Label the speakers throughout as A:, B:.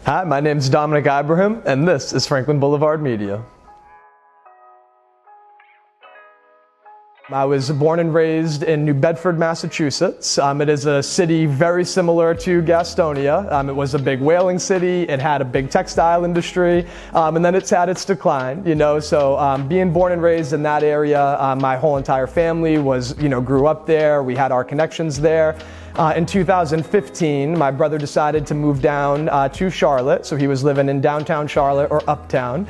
A: Hi, my name is Dominick Ibrahim, and this is Franklin Boulevard Media. I was born and raised in New Bedford, Massachusetts. It is a city very similar to Gastonia. It was a big whaling city. It had a big textile industry, and then it's had its decline, So being born and raised in that area, my whole entire family grew up there. We had our connections there. In 2015, my brother decided to move down to Charlotte, so he was living in downtown Charlotte or uptown.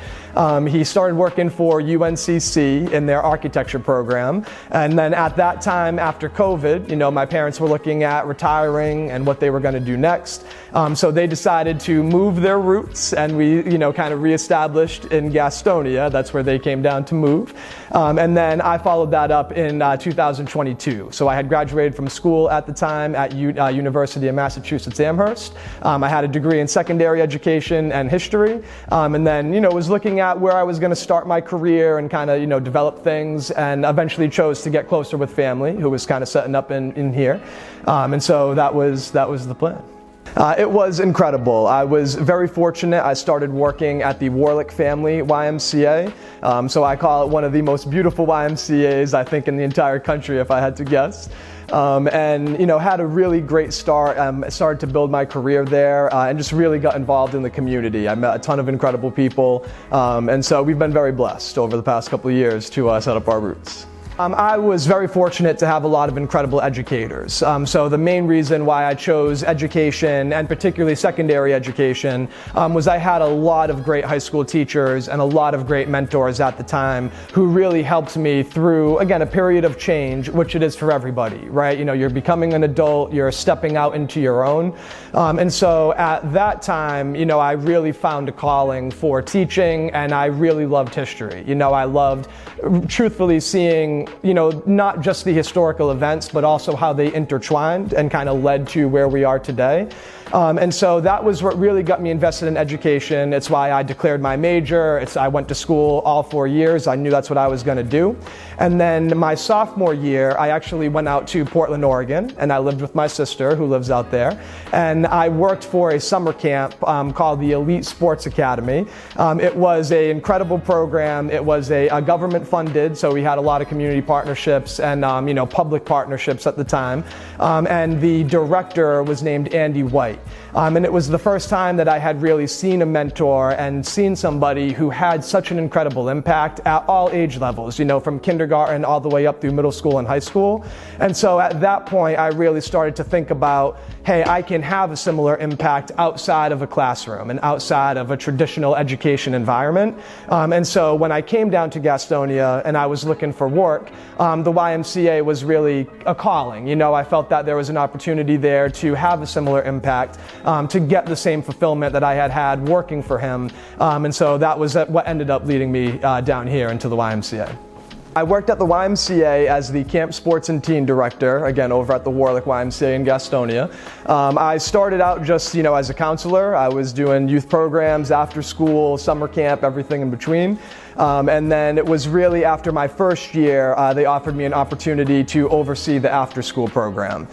A: He started working for UNCC in their architecture program, and then at that time, after COVID, my parents were looking at retiring and what they were going to do next. So they decided to move their roots, and we, kind of reestablished in Gastonia. That's where they came down to move. And then I followed that up in 2022. So I had graduated from school at the time at University of Massachusetts Amherst. I had a degree in secondary education and history, and then was looking at where I was going to start my career and kind of develop things, and eventually chose to get closer with family, who was kind of setting up in here, and so that was the plan. It was incredible. I was very fortunate. I started working at the Warlick Family YMCA. So I call it one of the most beautiful YMCAs, I think, in the entire country, if I had to guess. And had a really great start. Started to build my career there, and just really got involved in the community. I met a ton of incredible people, and so we've been very blessed over the past couple of years to set up our roots. I was very fortunate to have a lot of incredible educators. So the main reason why I chose education, and particularly secondary education, was I had a lot of great high school teachers and a lot of great mentors at the time who really helped me through, again, a period of change, which it is for everybody, right? You're becoming an adult, you're stepping out into your own. And so at that time, I really found a calling for teaching, and I really loved history. I loved, truthfully, seeing not just the historical events, but also how they intertwined and kind of led to where we are today. And so that was what really got me invested in education. It's why I declared my major. I went to school all 4 years. I knew that's what I was going to do. And then my sophomore year, I actually went out to Portland, Oregon, and I lived with my sister, who lives out there. And I worked for a summer camp called the Elite Sports Academy. It was an incredible program. It was a government funded, so we had a lot of community partnerships and public partnerships at the time. And the director was named Andy White. And it was the first time that I had really seen a mentor and seen somebody who had such an incredible impact at all age levels, from kindergarten all the way up through middle school and high school. And so at that point, I really started to think about, hey, I can have a similar impact outside of a classroom and outside of a traditional education environment. And so when I came down to Gastonia and I was looking for work, the YMCA was really a calling. I felt that there was an opportunity there to have a similar impact, to get the same fulfillment that I had working for him. And so that was what ended up leading me down here into the YMCA. I worked at the YMCA as the Camp Sports and Teen Director, again, over at the Warlick YMCA in Gastonia. I started out just, as a counselor. I was doing youth programs, after school, summer camp, everything in between. And then it was really after my first year, they offered me an opportunity to oversee the after-school program.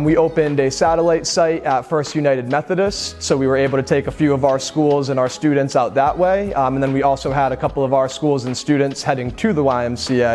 A: We opened a satellite site at First United Methodist, so we were able to take a few of our schools and our students out that way. And then we also had a couple of our schools and students heading to the YMCA.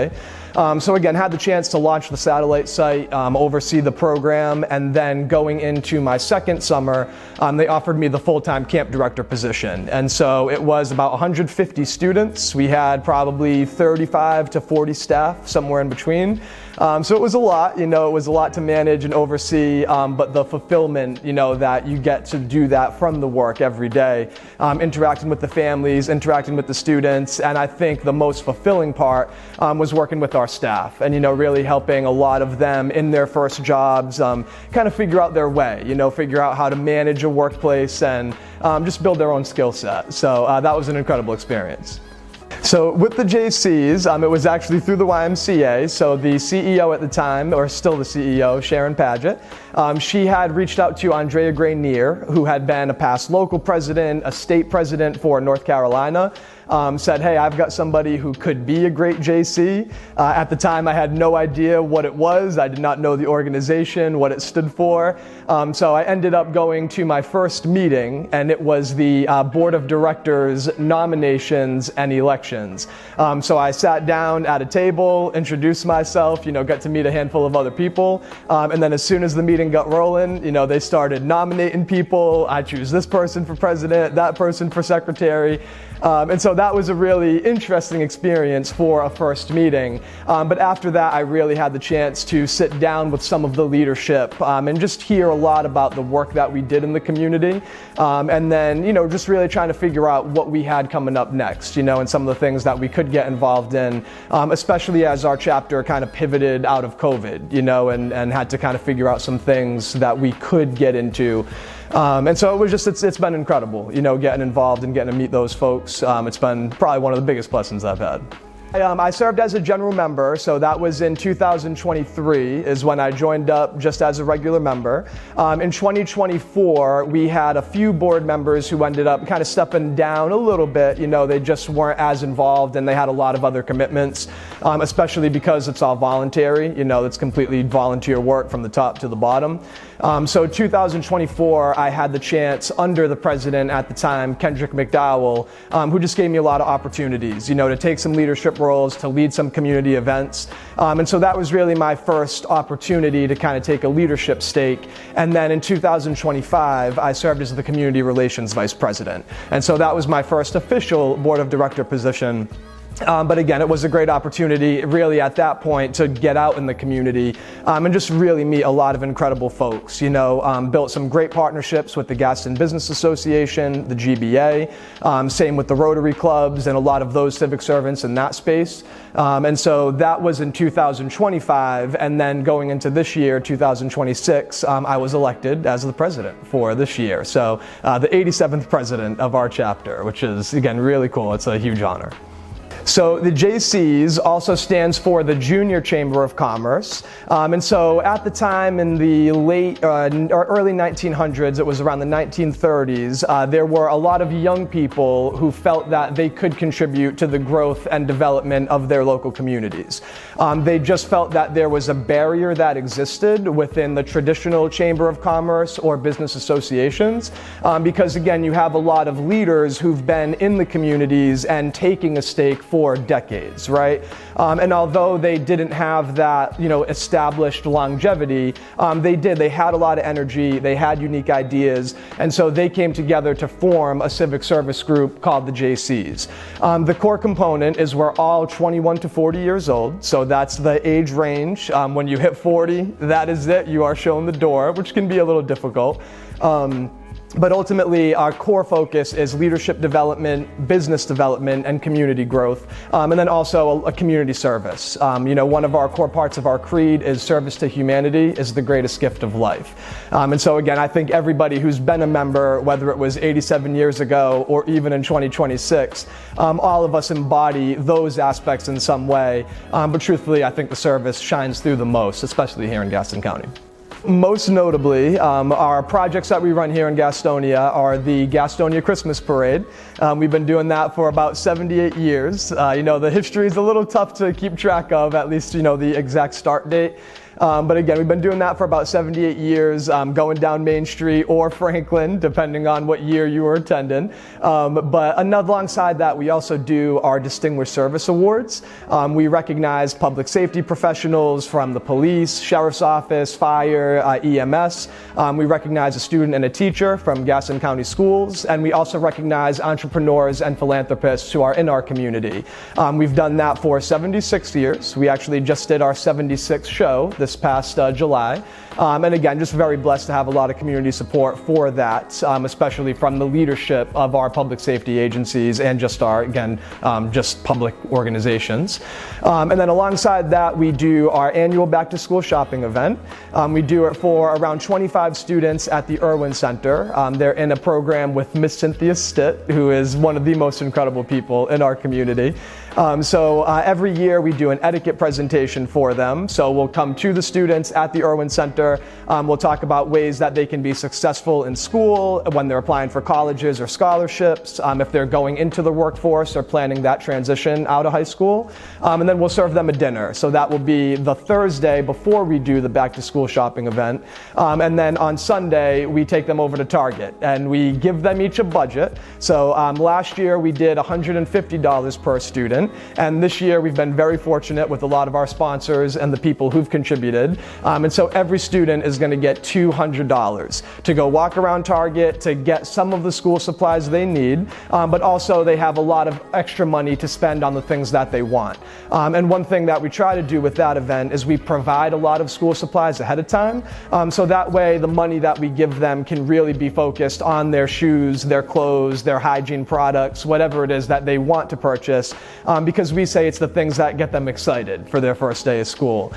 A: So again, had the chance to launch the satellite site, oversee the program, and then going into my second summer, they offered me the full-time camp director position. And so it was about 150 students. We had probably 35 to 40 staff, somewhere in between. So it was a lot, it was a lot to manage and oversee, but the fulfillment, that you get to do that from the work every day, interacting with the families, interacting with the students, and I think the most fulfilling part was working with our staff and, really helping a lot of them in their first jobs, kind of figure out their way, figure out how to manage a workplace and just build their own skill set. So that was an incredible experience. So with the Jaycees, it was actually through the YMCA. So the CEO at the time, or still the CEO, Sharon Padgett, she had reached out to Andrea Grenier, who had been a past local president, a state president for North Carolina. Said, hey, I've got somebody who could be a great JC. At the time, I had no idea what it was. I did not know the organization, what it stood for. So I ended up going to my first meeting, and it was the Board of Directors nominations and elections. So I sat down at a table, introduced myself, got to meet a handful of other people. And then as soon as the meeting got rolling, they started nominating people. I choose this person for president, that person for secretary. And so that was a really interesting experience for a first meeting. But after that, I really had the chance to sit down with some of the leadership and just hear a lot about the work that we did in the community. And then, just really trying to figure out what we had coming up next, and some of the things that we could get involved in, especially as our chapter kind of pivoted out of COVID, and had to kind of figure out some things that we could get into. And so it was just, it's been incredible, getting involved and getting to meet those folks. It's been probably one of the biggest blessings I've had. I served as a general member, so that was in 2023 is when I joined up just as a regular member. In 2024, we had a few board members who ended up kind of stepping down a little bit. They just weren't as involved and they had a lot of other commitments, especially because it's all voluntary. It's completely volunteer work from the top to the bottom. So 2024, I had the chance under the president at the time, Kendrick McDowell, who just gave me a lot of opportunities, to take some leadership roles, to lead some community events. And so that was really my first opportunity to kind of take a leadership stake. And then in 2025, I served as the community relations vice president. And so that was my first official board of director position. But again, it was a great opportunity really at that point to get out in the community and just really meet a lot of incredible folks. Built some great partnerships with the Gaston Business Association, the GBA, same with the Rotary clubs and a lot of those civic servants in that space. And so that was in 2025, and then going into this year, 2026, I was elected as the president for this year. So the 87th president of our chapter, which is, again, really cool. It's a huge honor. So the Jaycees also stands for the Junior Chamber of Commerce. And so at the time in the late or early 1900s, it was around the 1930s, there were a lot of young people who felt that they could contribute to the growth and development of their local communities. They just felt that there was a barrier that existed within the traditional Chamber of Commerce or business associations, because again, you have a lot of leaders who've been in the communities and taking a stake for decades, right? And although they didn't have that, established longevity, they had a lot of energy, they had unique ideas, and so they came together to form a civic service group called the Jaycees. The core component is we're all 21 to 40 years old, so that's the age range. When you hit 40, that is it, you are shown the door, which can be a little difficult. But ultimately, our core focus is leadership development, business development, and community growth, and then also a community service. One of our core parts of our creed is service to humanity is the greatest gift of life. And so again, I think everybody who's been a member, whether it was 87 years ago or even in 2026, all of us embody those aspects in some way. But truthfully, I think the service shines through the most, especially here in Gaston County. Most notably, our projects that we run here in Gastonia are the Gastonia Christmas Parade. We've been doing that for about 78 years. The history is a little tough to keep track of, at least, the exact start date. But again, we've been doing that for about 78 years, going down Main Street or Franklin, depending on what year you were attending. But alongside that, we also do our Distinguished Service Awards. We recognize public safety professionals from the police, sheriff's office, fire, EMS. We recognize a student and a teacher from Gaston County Schools, and we also recognize entrepreneurs and philanthropists who are in our community. We've done that for 76 years. We actually just did our 76th show this this past July. And again, just very blessed to have a lot of community support for that, especially from the leadership of our public safety agencies and just our, again, just public organizations. And then alongside that, we do our annual back to school shopping event. We do it for around 25 students at the Irwin Center. They're in a program with Miss Cynthia Stitt, who is one of the most incredible people in our community. So every year we do an etiquette presentation for them. So we'll come to the students at the Irwin Center. We'll talk about ways that they can be successful in school when they're applying for colleges or scholarships, if they're going into the workforce or planning that transition out of high school. And then we'll serve them a dinner. So that will be the Thursday before we do the back to school shopping event. And then on Sunday, we take them over to Target and we give them each a budget. So last year we did $150 per student. And this year we've been very fortunate with a lot of our sponsors and the people who've contributed. And so every student is going to get $200 to go walk around Target to get some of the school supplies they need, but also they have a lot of extra money to spend on the things that they want. And one thing that we try to do with that event is we provide a lot of school supplies ahead of time, so that way the money that we give them can really be focused on their shoes, their clothes, their hygiene products, whatever it is that they want to purchase, because we say it's the things that get them excited for their first day of school.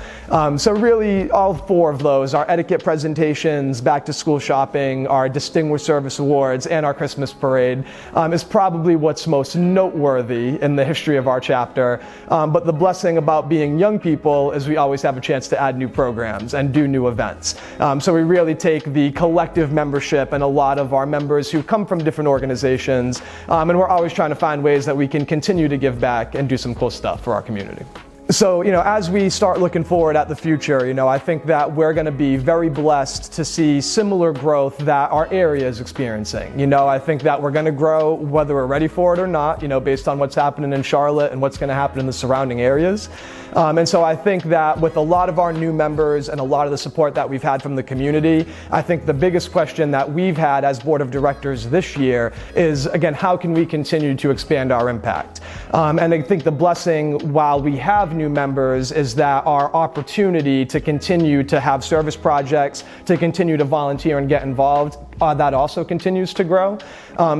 A: So really all four of those, our etiquette presentations, back to school shopping, our distinguished service awards, and our Christmas parade is probably what's most noteworthy in the history of our chapter. But the blessing about being young people is we always have a chance to add new programs and do new events. So we really take the collective membership and a lot of our members who come from different organizations, and we're always trying to find ways that we can continue to give back and do some cool stuff for our community. So, as we start looking forward at the future, I think that we're going to be very blessed to see similar growth that our area is experiencing. I think that we're going to grow whether we're ready for it or not, based on what's happening in Charlotte and what's going to happen in the surrounding areas. And so I think that with a lot of our new members and a lot of the support that we've had from the community, I think the biggest question that we've had as board of directors this year is, again, how can we continue to expand our impact? And I think the blessing, while we have new members, is that our opportunity to continue to have service projects, to continue to volunteer and get involved, that also continues to grow.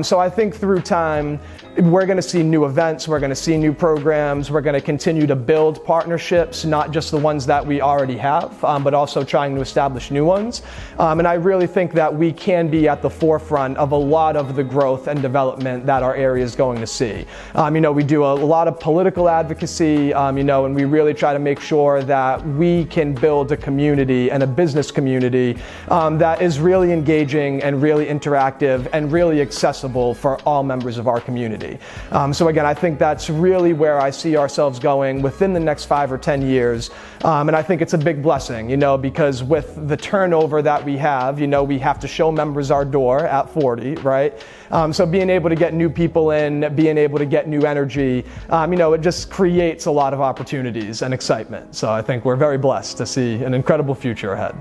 A: So I think through time, we're going to see new events, we're going to see new programs, we're going to continue to build partnerships, not just the ones that we already have, but also trying to establish new ones. And I really think that we can be at the forefront of a lot of the growth and development that our area is going to see. We do a lot of political advocacy, and we really try to make sure that we can build a community and a business community that is really engaging and really interactive and really accessible for all members of our community. So again, I think that's really where I see ourselves going within the next 5 or 10 years. And I think it's a big blessing, because with the turnover that we have to show members our door at 40, right? So being able to get new people in, being able to get new energy, it just creates a lot of opportunities and excitement. So I think we're very blessed to see an incredible future ahead.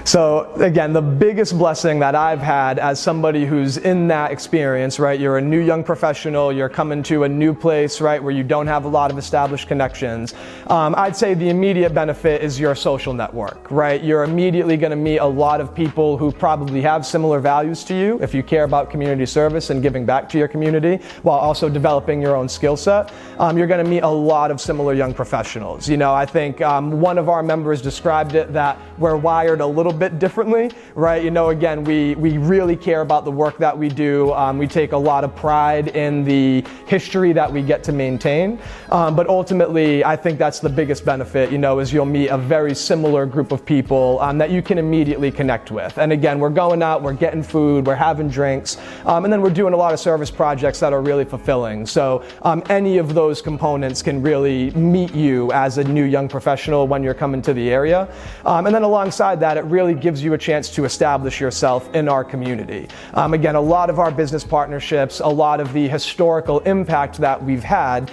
A: So again, the biggest blessing that I've had as somebody who's in that experience, right? You're a new young professional, you're coming to a new place, right, where you don't have a lot of established connections. I'd say the immediate benefit is your social network, right? You're immediately going to meet a lot of people who probably have similar values to you if you care about community service and giving back to your community while also developing your own skill set. You're going to meet a lot of similar young professionals. I think one of our members described it that we're wired a little bit differently, right? Again, we really care about the work that we do. We take a lot of pride in the history that we get to maintain. But ultimately, I think that's the biggest benefit, is you'll meet a very similar group of people that you can immediately connect with. And again, we're going out, we're getting food, we're having drinks, and then we're doing a lot of service projects that are really fulfilling. So any of those components can really meet you as a new young professional when you're coming to the area. And then alongside that, it really really gives you a chance to establish yourself in our community. Again, a lot of our business partnerships, a lot of the historical impact that we've had,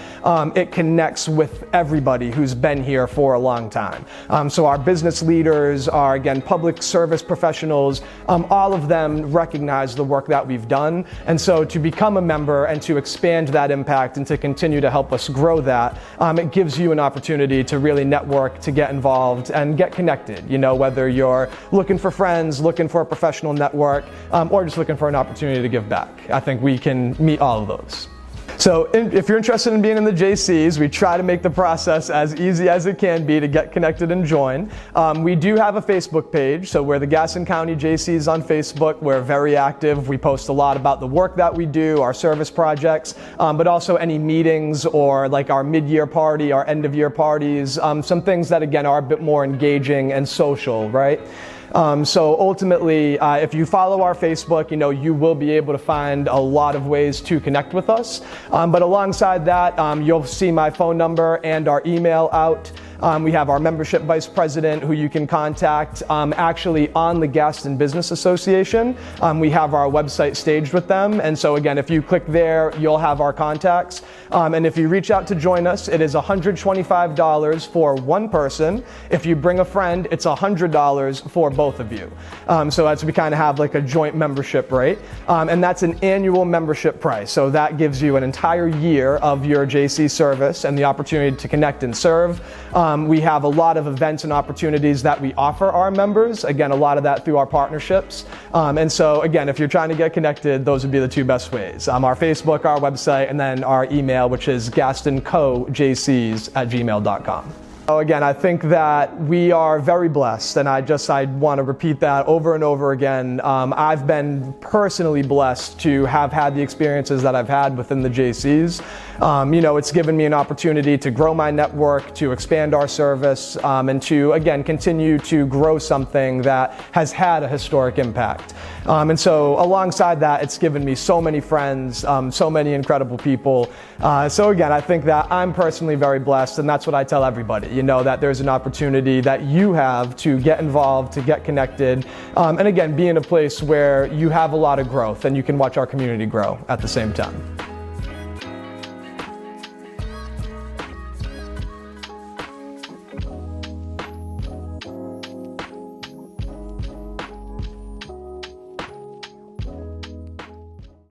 A: it connects with everybody who's been here for a long time. So our business leaders, our, again, public service professionals, all of them recognize the work that we've done. And so to become a member and to expand that impact and to continue to help us grow that, it gives you an opportunity to really network, to get involved and get connected. You know, whether you're looking for friends, looking for a professional network, or just looking for an opportunity to give back. I think we can meet all of those. So if you're interested in being in the Jaycees, we try to make the process as easy as it can be to get connected and join. We do have a Facebook page, so we're the Gaston County Jaycees on Facebook. We're very active. We post a lot about the work that we do, our service projects, but also any meetings or like our mid-year party, our end-of-year parties, some things that, again, are a bit more engaging and social, right? So ultimately, if you follow our Facebook, you know, you will be able to find a lot of ways to connect with us. But alongside that, you'll see my phone number and our email out. We have our membership vice president who you can contact actually on the Gaston Business Association. We have our website staged with them. And so again, if you click there, you'll have our contacts. And if you reach out to join us, it is $125 for one person. If you bring a friend, it's $100 for both of you. So that's, we kind of have like a joint membership rate. And that's an annual membership price. So that gives you an entire year of your JC service and the opportunity to connect and serve. We have a lot of events and opportunities that we offer our members. Again, a lot of that through our partnerships. And so again, if you're trying to get connected, those would be the two best ways. Our Facebook, our website, and then our email, which is gastoncojaycees@gmail.com. Again, I think that we are very blessed, and I want to repeat that over and over again. I've been personally blessed to have had the experiences that I've had within the Jaycees. You know, it's given me an opportunity to grow my network, to expand our service, and to, again, continue to grow something that has had a historic impact. And so alongside that, it's given me so many friends, so many incredible people. So again, I think that I'm personally very blessed, and that's what I tell everybody. You know, that there's an opportunity that you have to get involved, to get connected, and again, be in a place where you have a lot of growth and you can watch our community grow at the same time.